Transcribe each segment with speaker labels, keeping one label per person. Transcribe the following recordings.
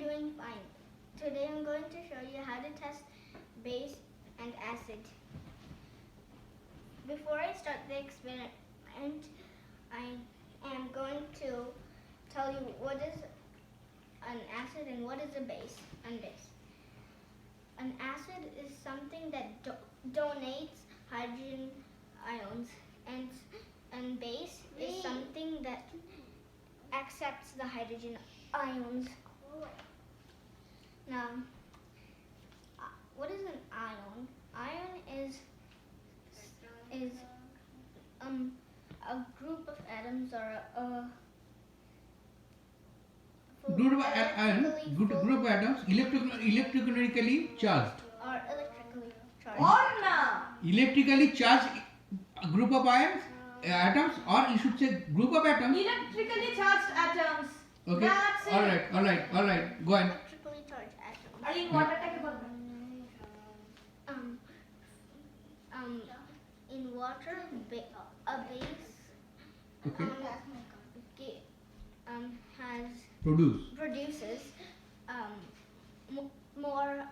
Speaker 1: doing fine. Today I'm going to show you how to test base and acid. Before I start the experiment, I am going to tell you what is an acid and what is a base and base. An acid is something that donates hydrogen ions, and base is something that accepts the hydrogen ions. Now, what is an ion? Ion is a group of atoms or a
Speaker 2: group of atoms electrically charged.
Speaker 1: Or electrically charged.
Speaker 2: Electrically charged group of atoms, or you should say group of atoms.
Speaker 3: Electrically charged atoms.
Speaker 2: Okay.
Speaker 3: That's it.
Speaker 2: All right. Go on.
Speaker 1: Electrically charged atoms.
Speaker 3: Are you water take about
Speaker 1: In water, a base
Speaker 2: Okay.
Speaker 1: produces more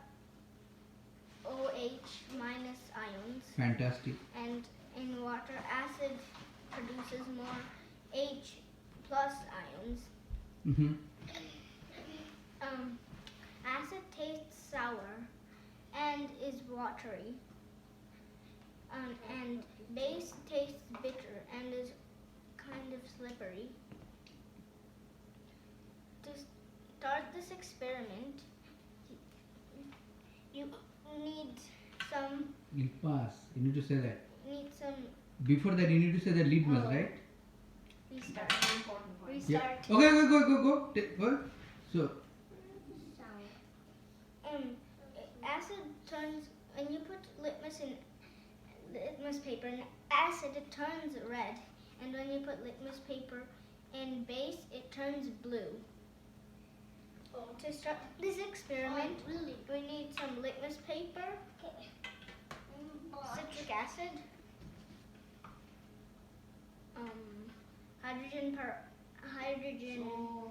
Speaker 1: OH minus ions,
Speaker 2: Fantastic.
Speaker 1: and in water, acid produces more H plus ions.
Speaker 2: Mm-hmm.
Speaker 1: Acid tastes sour and is watery. And base tastes bitter and is kind of slippery. To start this experiment, you need some.
Speaker 2: Pass. You need to say that.
Speaker 1: Need some.
Speaker 2: Before that, you need to say the litmus, right?
Speaker 1: Restart.
Speaker 3: important point.
Speaker 1: Restart.
Speaker 2: Yeah. Okay. Go. So.
Speaker 1: Acid turns when you put litmus paper in acid, it turns red, and when you put litmus paper in base, it turns blue. To start this experiment, we need some litmus paper, citric acid,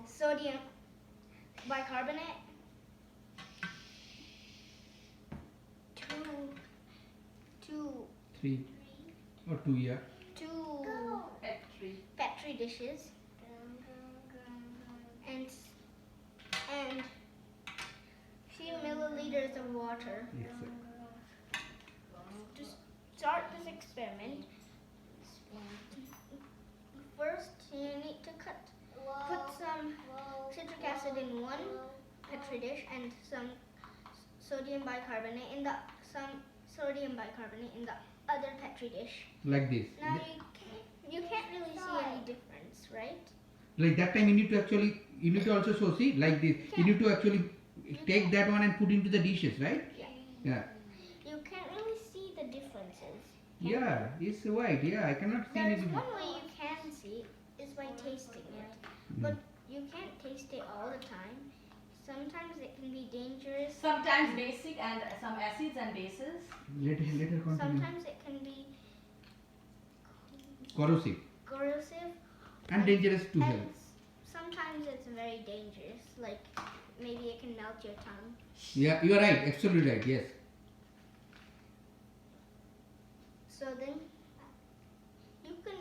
Speaker 1: sodium bicarbonate,
Speaker 2: 3 or 2, yeah.
Speaker 1: 2
Speaker 3: Petri.
Speaker 1: Petri dishes, and few milliliters of water.
Speaker 2: Exactly.
Speaker 1: To start this experiment, first you need to put some citric acid in one Petri dish and some sodium bicarbonate in the other Petri dish.
Speaker 2: Like this.
Speaker 1: Now you can't really see any difference, right?
Speaker 2: Like that time, you need to also show, see, like this. You need to actually take that one and put into the dishes, right? Yeah.
Speaker 1: You can't really see the differences.
Speaker 2: Yeah, it's white. Yeah, I cannot see
Speaker 1: There's
Speaker 2: anything.
Speaker 1: one way you can see is by tasting it, but you can't taste it all the time. Sometimes it can be dangerous.
Speaker 3: Sometimes basic and some acids and bases.
Speaker 2: Later continue.
Speaker 1: Sometimes it can be
Speaker 2: Corrosive and dangerous to
Speaker 1: and
Speaker 2: health.
Speaker 1: sometimes it's very dangerous. Like maybe it can melt your tongue.
Speaker 2: Yeah, you are right. Absolutely right. Yes.
Speaker 1: So then you can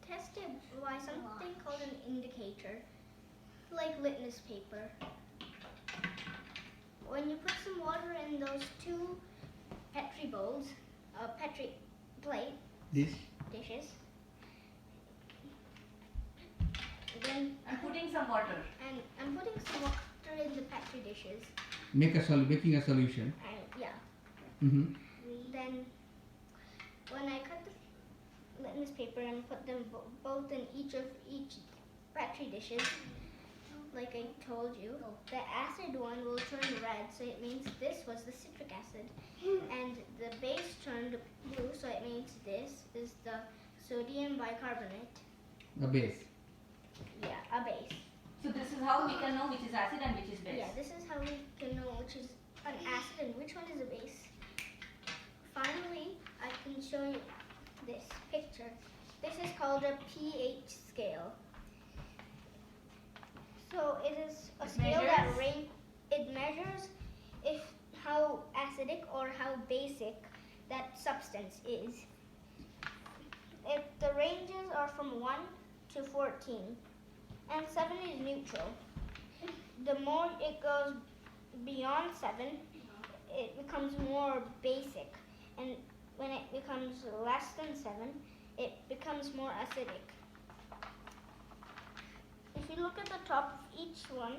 Speaker 1: test it by something called an indicator, like litmus paper. When you put some water in those 2 Petri bowls, Petri plate dishes, then
Speaker 3: I'm putting some water.
Speaker 1: and I'm putting some water in the Petri dishes.
Speaker 2: Making a solution.
Speaker 1: Yeah.
Speaker 2: Mm-hmm.
Speaker 1: Then when I cut the litmus paper and put them both in each Petri dishes, like I told you, the acid one will turn red, so it means this was the citric acid. And the base turned blue, so it means this is the sodium bicarbonate.
Speaker 2: A base.
Speaker 1: Yeah, a base.
Speaker 3: So this is how we can know which is acid and which is base.
Speaker 1: Yeah, this is how we can know which is an acid and which one is a base. Finally, I can show you this picture. This is called a pH scale. So it is a scale that measures if how acidic or how basic that substance is. If the ranges are from 1 to 14, and 7 is neutral. The more it goes beyond 7, it becomes more basic, and when it becomes less than 7, it becomes more acidic. If you look at the top of each one,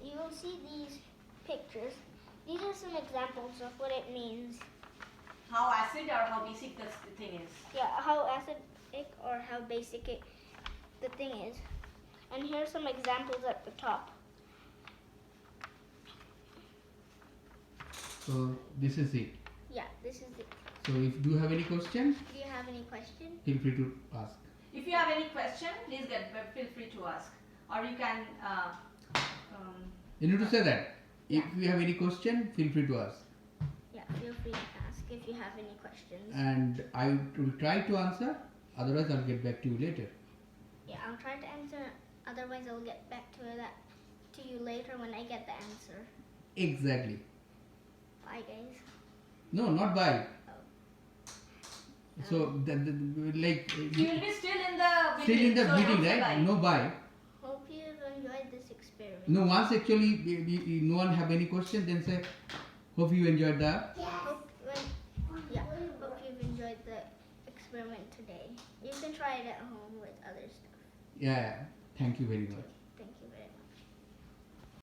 Speaker 1: you will see these pictures. These are some examples of what it means.
Speaker 3: How acid or how basic the thing is.
Speaker 1: Yeah, how acidic or how basic the thing is. And here's some examples at the top.
Speaker 2: So this is it.
Speaker 1: Yeah, this is it.
Speaker 2: So if do you have any question,
Speaker 1: Do you have any questions?
Speaker 2: feel free to ask.
Speaker 3: If you have any question, please feel free to ask. Or you can
Speaker 2: You need to say that. If you have any question, feel free to ask.
Speaker 1: Yeah, feel free to ask if you have any questions.
Speaker 2: And I will try to answer. Otherwise, I'll get back to you later.
Speaker 1: Yeah, I'll try to answer. Otherwise, I'll get back to you later when I get the answer.
Speaker 2: Exactly.
Speaker 1: Bye, guys.
Speaker 2: No, not bye. So like
Speaker 3: you will be still in the meeting.
Speaker 2: still in the
Speaker 3: so
Speaker 2: meeting,
Speaker 3: don't say
Speaker 2: right?
Speaker 3: bye.
Speaker 1: Oh.
Speaker 2: No bye.
Speaker 1: Hope you've enjoyed this experiment.
Speaker 2: No, once actually no one have any question, then say, hope you enjoyed the.
Speaker 1: Hope you've enjoyed the experiment today. You can try it at home with other stuff.
Speaker 2: Yeah. Thank you very much.